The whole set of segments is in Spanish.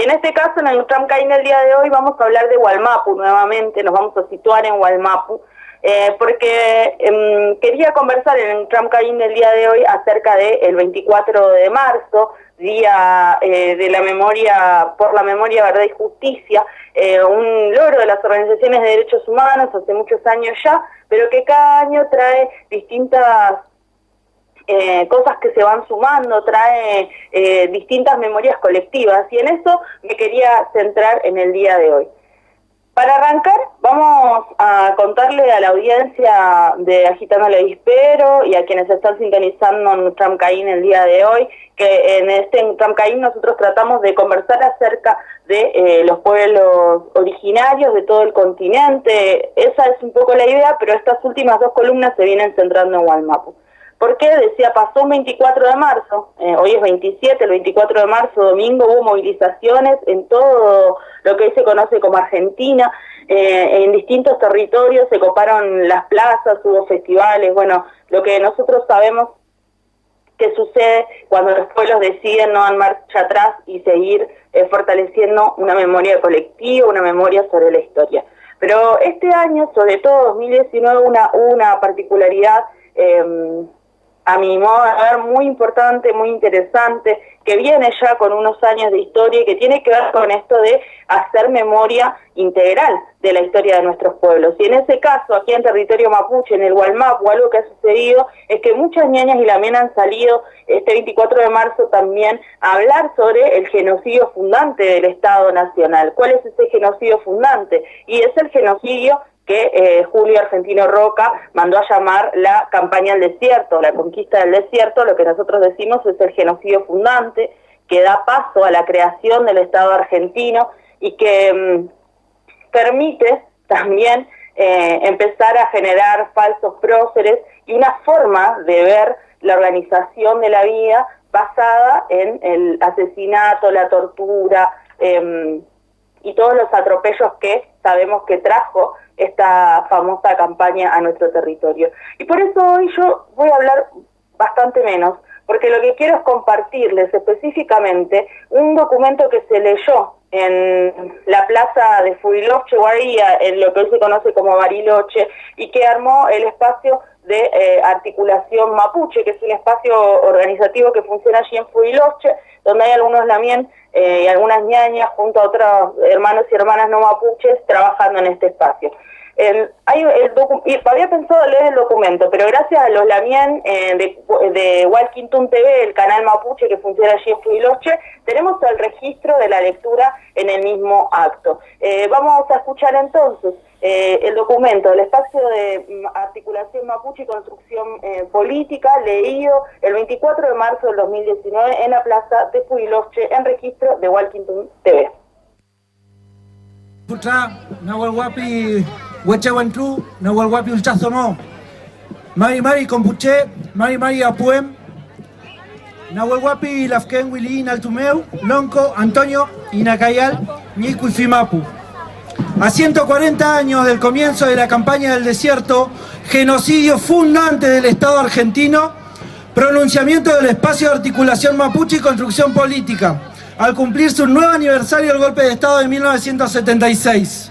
en este caso, en el Tramcaín del día de hoy, vamos a hablar de Wallmapu nuevamente, nos vamos a situar en Wallmapu, porque quería conversar en el Tramcaín del día de hoy acerca del 24 de marzo, Día de la Memoria, por la Memoria, Verdad y Justicia, un logro de las organizaciones de derechos humanos hace muchos años ya, pero que cada año trae distintas cosas que se van sumando, trae distintas memorias colectivas, y en eso me quería centrar en el día de hoy. Para arrancar, vamos a contarle a la audiencia de Agitando el Avispero y a quienes están sintonizando en Tramcaín el día de hoy, que en este Tramcaín nosotros tratamos de conversar acerca de los pueblos originarios de todo el continente. Esa es un poco la idea, pero estas últimas dos columnas se vienen centrando en Wallmapu. ¿Por qué? Decía, pasó un 24 de marzo, hoy es 27, el 24 de marzo, domingo, hubo movilizaciones en todo lo que hoy se conoce como Argentina, en distintos territorios se coparon las plazas, hubo festivales, bueno, lo que nosotros sabemos que sucede cuando los pueblos deciden no dar marcha atrás y seguir fortaleciendo una memoria colectiva, una memoria sobre la historia. Pero este año, sobre todo 2019, una particularidad a mi modo de ver muy importante, muy interesante, que viene ya con unos años de historia y que tiene que ver con esto de hacer memoria integral de la historia de nuestros pueblos. Y en ese caso, aquí en territorio mapuche, en el Wallmapu, algo que ha sucedido es que muchas ñañas y lamien han salido este 24 de marzo también a hablar sobre el genocidio fundante del Estado Nacional. ¿Cuál es ese genocidio fundante? Y es el genocidio que Julio Argentino Roca mandó a llamar la campaña del desierto, la conquista del desierto. Lo que nosotros decimos es el genocidio fundante, que da paso a la creación del Estado argentino y que permite también empezar a generar falsos próceres y una forma de ver la organización de la vida basada en el asesinato, la tortura y todos los atropellos que sabemos que trajo esta famosa campaña a nuestro territorio. Y por eso hoy yo voy a hablar bastante menos, porque lo que quiero es compartirles específicamente un documento que se leyó en la plaza de Fuiloche, Guaría, en lo que hoy se conoce como Bariloche, y que armó el espacio de articulación mapuche, que es un espacio organizativo que funciona allí en Fuiloche, donde hay algunos lamien y algunas ñañas junto a otros hermanos y hermanas no mapuches trabajando en este espacio. Había pensado leer el documento, pero gracias a los lamien de Walkington TV, el canal mapuche que funciona allí en Fuiloche, tenemos el registro de la lectura en el mismo acto. Vamos a escuchar entonces el documento del espacio de articulación mapuche y construcción política, leído el 24 de marzo del 2019 en la plaza de Fuiloche, en registro de Walkington TV. Putra, Nahualhuapi, Huechehuentru, Nahualhuapi Ulchazomo, Mari Mari Compuche, Mari Mari Apuem, Nahualhuapi Lafken Wilin Altumeu, Lonco, Antonio, Inacayal, Ñicu y Fimapu. A 140 años del comienzo de la campaña del desierto, genocidio fundante del Estado argentino, pronunciamiento del espacio de articulación mapuche y construcción política, al cumplirse un nuevo aniversario del golpe de Estado de 1976.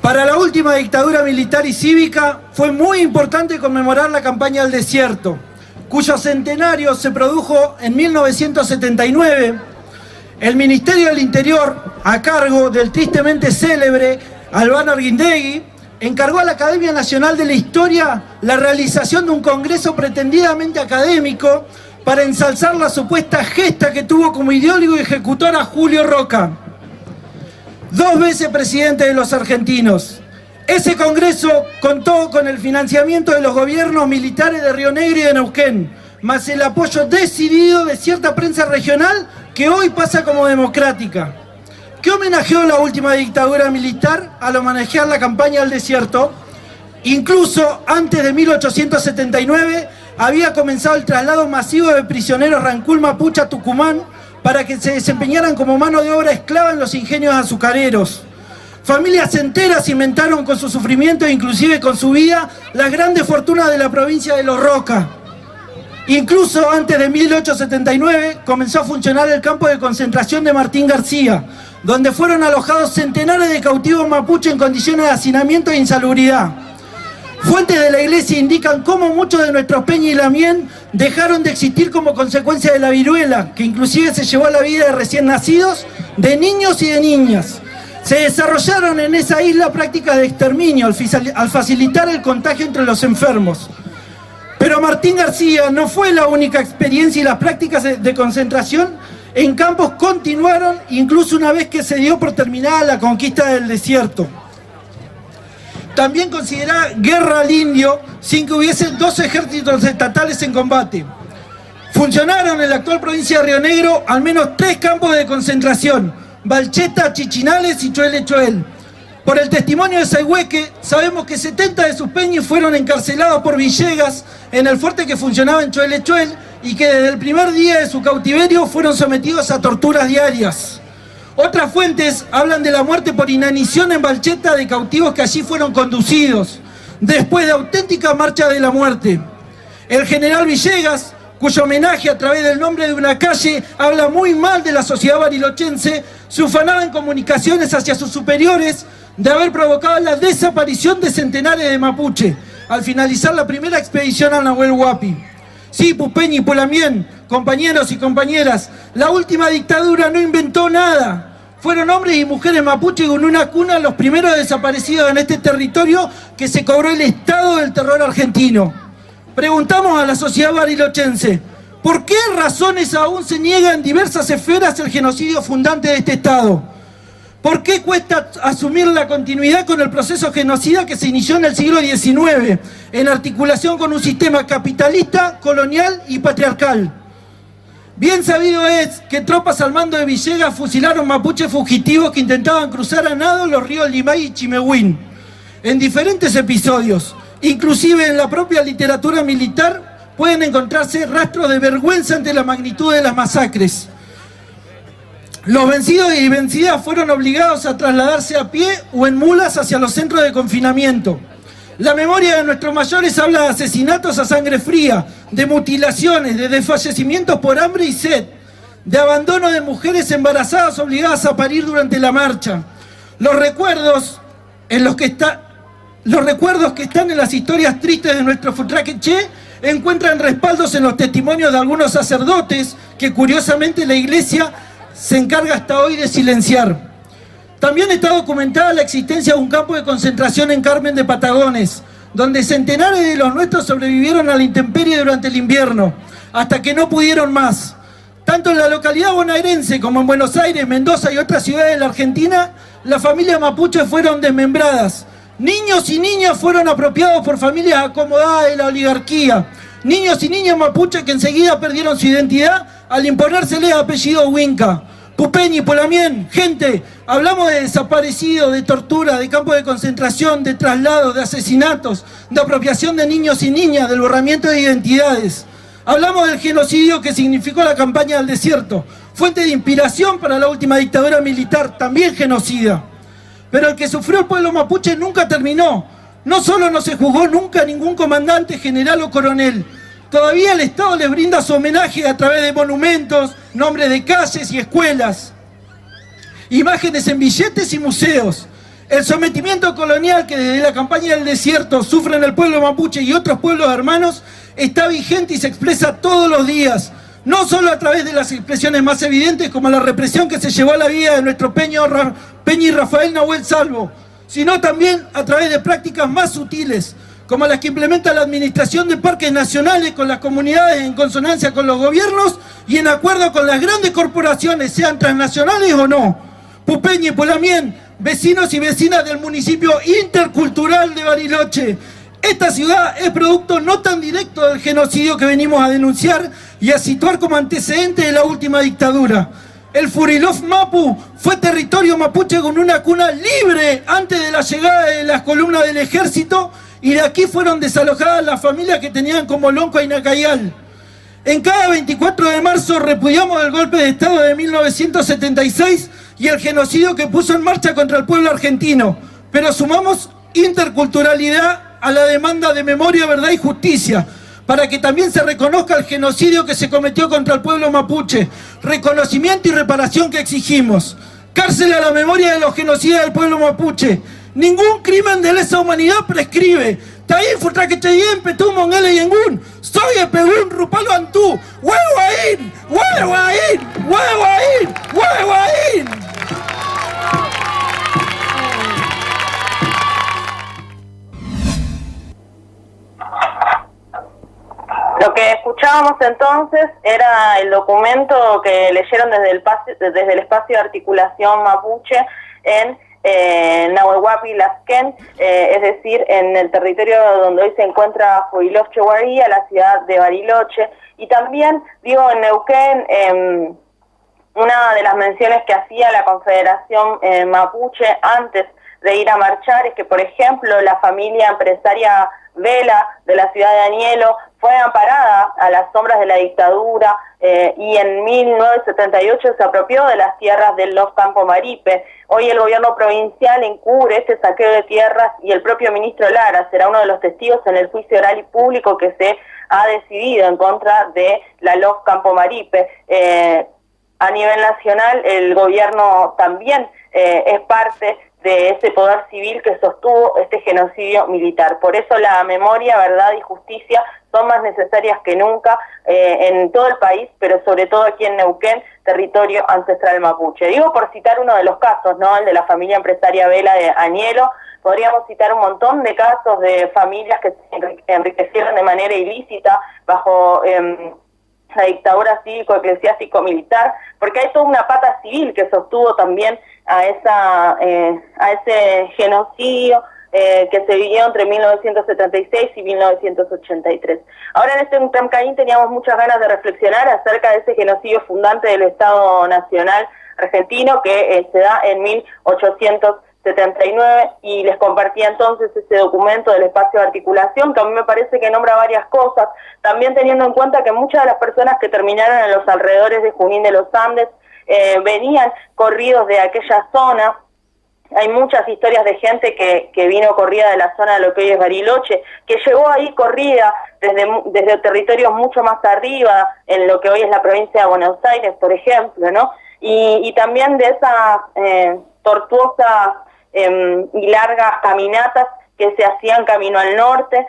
Para la última dictadura militar y cívica fue muy importante conmemorar la campaña del desierto, cuyo centenario se produjo en 1979. El Ministerio del Interior, a cargo del tristemente célebre Albano Arguindegui, encargó a la Academia Nacional de la Historia la realización de un congreso pretendidamente académico para ensalzar la supuesta gesta que tuvo como ideólogo y ejecutor a Julio Roca, 2 veces presidente de los argentinos. Ese congreso contó con el financiamiento de los gobiernos militares de Río Negro y de Neuquén, más el apoyo decidido de cierta prensa regional que hoy pasa como democrática. ¿Qué homenajeó la última dictadura militar al homenajear la campaña del desierto? Incluso antes de 1879 había comenzado el traslado masivo de prisioneros Rancul Mapuche a Tucumán para que se desempeñaran como mano de obra esclava en los ingenios azucareros. Familias enteras inventaron con su sufrimiento e inclusive con su vida las grandes fortunas de la provincia de Los Roca. Incluso antes de 1879 comenzó a funcionar el campo de concentración de Martín García, donde fueron alojados centenares de cautivos mapuche en condiciones de hacinamiento e insalubridad. Fuentes de la iglesia indican cómo muchos de nuestros Peña y Lamien dejaron de existir como consecuencia de la viruela, que inclusive se llevó a la vida de recién nacidos, de niños y de niñas. Se desarrollaron en esa isla prácticas de exterminio al facilitar el contagio entre los enfermos. Pero Martín García no fue la única experiencia y las prácticas de concentración en campos continuaron incluso una vez que se dio por terminada la conquista del desierto. También considera guerra al indio sin que hubiese dos ejércitos estatales en combate. Funcionaron en la actual provincia de Río Negro al menos 3 campos de concentración: Balcheta, Chichinales y Choel Choel. Por el testimonio de Sayhueque, sabemos que 70 de sus peñas fueron encarcelados por Villegas en el fuerte que funcionaba en Choel Choel y que desde el primer día de su cautiverio fueron sometidos a torturas diarias. Otras fuentes hablan de la muerte por inanición en Balcheta de cautivos que allí fueron conducidos, después de auténtica marcha de la muerte. El general Villegas, cuyo homenaje a través del nombre de una calle habla muy mal de la sociedad barilochense, se ufanaba en comunicaciones hacia sus superiores de haber provocado la desaparición de centenares de mapuche al finalizar la primera expedición a Nahuel Huapi. Sí, Pupeña y Pulamien, compañeros y compañeras, la última dictadura no inventó nada. Fueron hombres y mujeres mapuche con una cuna los primeros desaparecidos en este territorio que se cobró el estado del terror argentino. Preguntamos a la sociedad barilochense, ¿por qué razones aún se niega en diversas esferas el genocidio fundante de este estado? ¿Por qué cuesta asumir la continuidad con el proceso genocida que se inició en el siglo XIX, en articulación con un sistema capitalista, colonial y patriarcal? Bien sabido es que tropas al mando de Villegas fusilaron mapuches fugitivos que intentaban cruzar a nado los ríos Limay y Chimehuín. En diferentes episodios, inclusive en la propia literatura militar, pueden encontrarse rastros de vergüenza ante la magnitud de las masacres. Los vencidos y vencidas fueron obligados a trasladarse a pie o en mulas hacia los centros de confinamiento. La memoria de nuestros mayores habla de asesinatos a sangre fría, de mutilaciones, de desfallecimientos por hambre y sed, de abandono de mujeres embarazadas obligadas a parir durante la marcha. Los recuerdos que están en las historias tristes de nuestro Futraqueché encuentran respaldos en los testimonios de algunos sacerdotes que curiosamente la Iglesia se encarga hasta hoy de silenciar. También está documentada la existencia de un campo de concentración en Carmen de Patagones, donde centenares de los nuestros sobrevivieron a la intemperie durante el invierno, hasta que no pudieron más. Tanto en la localidad bonaerense como en Buenos Aires, Mendoza y otras ciudades de la Argentina, las familias mapuches fueron desmembradas. Niños y niñas fueron apropiados por familias acomodadas de la oligarquía. Niños y niñas mapuches que enseguida perdieron su identidad al imponérseles apellido Huinca. Pupeña y Pulamien, gente, hablamos de desaparecidos, de tortura, de campos de concentración, de traslados, de asesinatos, de apropiación de niños y niñas, del borramiento de identidades. Hablamos del genocidio que significó la campaña del desierto, fuente de inspiración para la última dictadura militar, también genocida. Pero el que sufrió el pueblo mapuche nunca terminó. No solo no se juzgó nunca a ningún comandante, general o coronel. Todavía el Estado les brinda su homenaje a través de monumentos, nombres de calles y escuelas, imágenes en billetes y museos. El sometimiento colonial que desde la campaña del desierto sufren el pueblo mapuche y otros pueblos hermanos está vigente y se expresa todos los días, no solo a través de las expresiones más evidentes como la represión que se llevó a la vida de nuestro Peña y Rafael Nahuel Salvo, sino también a través de prácticas más sutiles, como las que implementa la administración de parques nacionales con las comunidades en consonancia con los gobiernos y en acuerdo con las grandes corporaciones, sean transnacionales o no. Pupeña y Pulamien, vecinos y vecinas del municipio intercultural de Bariloche. Esta ciudad es producto no tan directo del genocidio que venimos a denunciar y a situar como antecedente de la última dictadura. El Furilof Mapu fue territorio mapuche con una cuna libre antes de la llegada de las columnas del ejército, y de aquí fueron desalojadas las familias que tenían como lonco a Inacayal. En cada 24 de marzo repudiamos el golpe de Estado de 1976 y el genocidio que puso en marcha contra el pueblo argentino, pero sumamos interculturalidad a la demanda de memoria, verdad y justicia, para que también se reconozca el genocidio que se cometió contra el pueblo mapuche, reconocimiento y reparación que exigimos, cárcel a la memoria de los genocidas del pueblo mapuche, ningún crimen de lesa humanidad prescribe, Taín, Futraquechayén, Petú, Mongele y Engún, soy Epegún, Rupalo Antú, Huehuaín, Huehuaín, Huehuaín, Huehuaín. Lo que escuclábamos entonces era el documento que leyeron desde el espacio de articulación mapuche en Nahuelhuapi Lasquén, es decir, en el territorio donde hoy se encuentra Huiloche Guaría, la ciudad de Bariloche, y también, digo, en Neuquén, una de las menciones que hacía la Confederación Mapuche antes de ir a marchar es que, por ejemplo, la familia empresaria Vela de la ciudad de Anielo fue amparada a las sombras de la dictadura y en 1978 se apropió de las tierras del Los Campo Maripe. Hoy el gobierno provincial encubre este saqueo de tierras y el propio ministro Lara será uno de los testigos en el juicio oral y público que se ha decidido en contra de la Los Campo Maripe. A nivel nacional el gobierno también es parte de ese poder civil que sostuvo este genocidio militar. Por eso la memoria, verdad y justicia son más necesarias que nunca en todo el país, pero sobre todo aquí en Neuquén, territorio ancestral mapuche. Digo por citar uno de los casos, ¿no? El de la familia empresaria Vela de Anielo. Podríamos citar un montón de casos de familias que se enriquecieron de manera ilícita bajo la dictadura cívico-eclesiástico-militar, porque hay toda una pata civil que sostuvo también a ese genocidio que se vivió entre 1976 y 1983. Ahora en este Tramcaín teníamos muchas ganas de reflexionar acerca de ese genocidio fundante del Estado Nacional argentino que se da en 1879 y les compartía entonces ese documento del espacio de articulación que a mí me parece que nombra varias cosas, también teniendo en cuenta que muchas de las personas que terminaron en los alrededores de Junín de los Andes venían corridos de aquella zona. Hay muchas historias de gente que vino corrida de la zona de lo que hoy es Bariloche, que llegó ahí corrida desde territorios mucho más arriba, en lo que hoy es la provincia de Buenos Aires, por ejemplo, ¿no? Y también de esas tortuosas y largas caminatas que se hacían camino al norte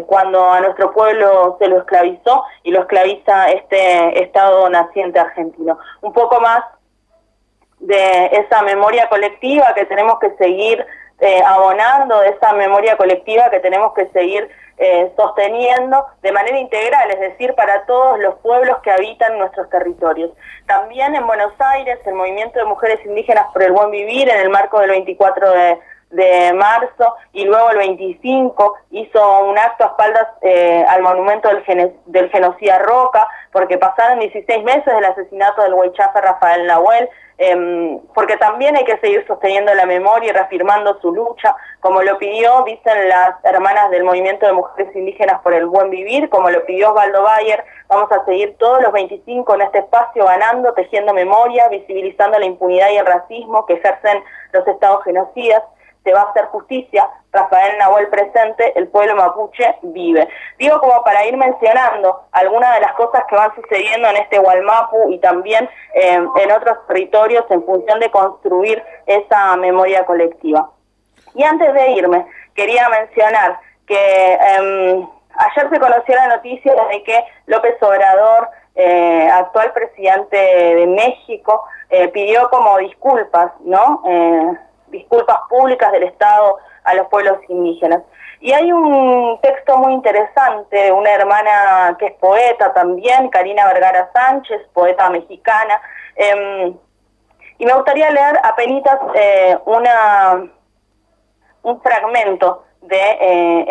cuando a nuestro pueblo se lo esclavizó y lo esclaviza este Estado naciente argentino. Un poco más de esa memoria colectiva que tenemos que seguir abonando, de esa memoria colectiva que tenemos que seguir sosteniendo de manera integral, es decir, para todos los pueblos que habitan nuestros territorios. También en Buenos Aires, el movimiento de mujeres indígenas por el buen vivir, en el marco del 24 de marzo, y luego el 25 hizo un acto a espaldas al monumento del genocida Roca, porque pasaron 16 meses del asesinato del huaychafe Rafael Nahuel, porque también hay que seguir sosteniendo la memoria y reafirmando su lucha, como lo pidió, dicen las hermanas del movimiento de mujeres indígenas por el buen vivir, como lo pidió Osvaldo Bayer. Vamos a seguir todos los 25 en este espacio ganando, tejiendo memoria, visibilizando la impunidad y el racismo que ejercen los estados genocidas. Se va a hacer justicia, Rafael Nahuel presente, el pueblo mapuche vive. Digo como para ir mencionando algunas de las cosas que van sucediendo en este Gualmapu y también en otros territorios en función de construir esa memoria colectiva. Y antes de irme, quería mencionar que ayer se conoció la noticia de que López Obrador, actual presidente de México, pidió como disculpas, ¿no? Disculpas públicas del Estado a los pueblos indígenas. Y hay un texto muy interesante de una hermana que es poeta también, Karina Vergara Sánchez, poeta mexicana, y me gustaría leer apenitas un fragmento de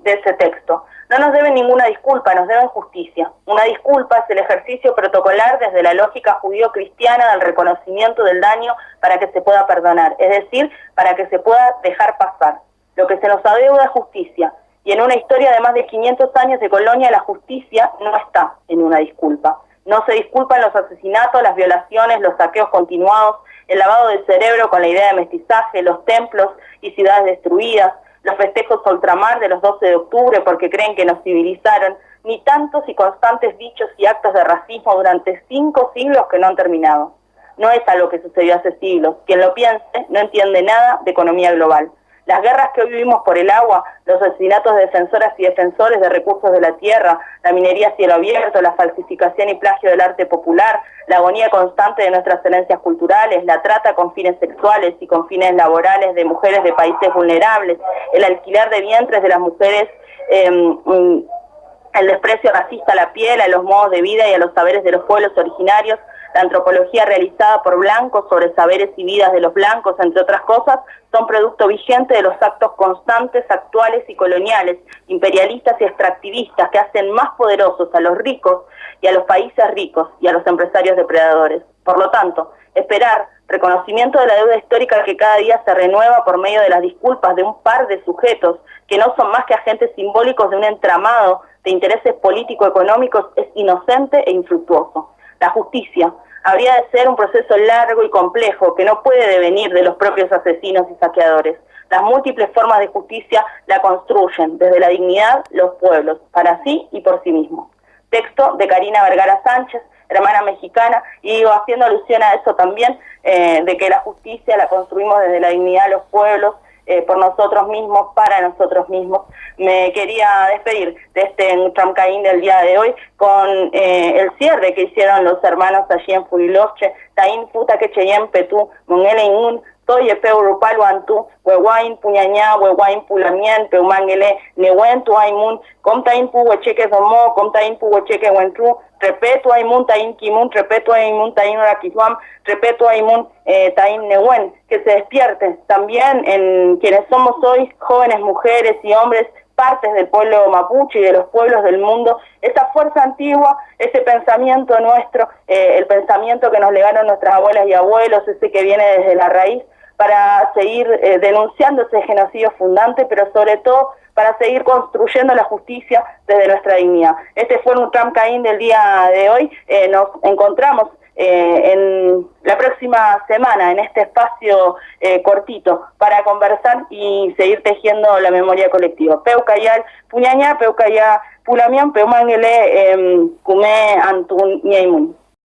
ese texto. No nos deben ninguna disculpa, nos deben justicia. Una disculpa es el ejercicio protocolar desde la lógica judío-cristiana del reconocimiento del daño para que se pueda perdonar, es decir, para que se pueda dejar pasar. Lo que se nos adeuda es justicia, y en una historia de más de 500 años de colonia la justicia no está en una disculpa. No se disculpan los asesinatos, las violaciones, los saqueos continuados, el lavado de cerebro con la idea de mestizaje, los templos y ciudades destruidas, los festejos ultramar de los 12 de octubre porque creen que nos civilizaron, ni tantos y constantes dichos y actos de racismo durante 5 siglos que no han terminado. No es algo que sucedió hace siglos. Quien lo piense no entiende nada de economía global. Las guerras que hoy vivimos por el agua, los asesinatos de defensoras y defensores de recursos de la tierra, la minería a cielo abierto, la falsificación y plagio del arte popular, la agonía constante de nuestras herencias culturales, la trata con fines sexuales y con fines laborales de mujeres de países vulnerables, el alquiler de vientres de las mujeres, el desprecio racista a la piel, a los modos de vida y a los saberes de los pueblos originarios, la antropología realizada por blancos sobre saberes y vidas de los blancos, entre otras cosas, son producto vigente de los actos constantes, actuales y coloniales, imperialistas y extractivistas que hacen más poderosos a los ricos y a los países ricos y a los empresarios depredadores. Por lo tanto, esperar reconocimiento de la deuda histórica que cada día se renueva por medio de las disculpas de un par de sujetos que no son más que agentes simbólicos de un entramado de intereses político-económicos es inocente e infructuoso. La justicia habría de ser un proceso largo y complejo que no puede devenir de los propios asesinos y saqueadores. Las múltiples formas de justicia la construyen desde la dignidad los pueblos, para sí y por sí mismos. Texto de Karina Vergara Sánchez, hermana mexicana, y digo, haciendo alusión a eso también, de que la justicia la construimos desde la dignidad de los pueblos, por nosotros mismos, para nosotros mismos. Me quería despedir de este Tramcaín del día de hoy con el cierre que hicieron los hermanos allí en Furiloche, Taín Puta que Cheyén Petú, Mongele Ingun, Toye Peu Palo Antú, Huehuain Puñañá, Huehuain Pulamien, Peumangele, Nehuén Tuaimun, Com Taín Pu Huecheque Domó, Com Taín Pu Huecheque Huentru, Repeto Aimun Taín Kimun, Repeto Aimun Taín Raquisuam, Repeto Aimun Taín Nehuén, que se despierte también en quienes somos hoy, jóvenes mujeres y hombres, partes del pueblo mapuche y de los pueblos del mundo, esa fuerza antigua, ese pensamiento nuestro, el pensamiento que nos legaron nuestras abuelas y abuelos, ese que viene desde la raíz, para seguir denunciando ese genocidio fundante, pero sobre todo para seguir construyendo la justicia desde nuestra dignidad. Este fue un Tramcaín del día de hoy. Nos encontramos en la próxima semana en este espacio cortito para conversar y seguir tejiendo la memoria colectiva. Peucayal, Puñañá, Peucayá, Pulamián, Peumangele, Cumé, Antun, Ñaimun.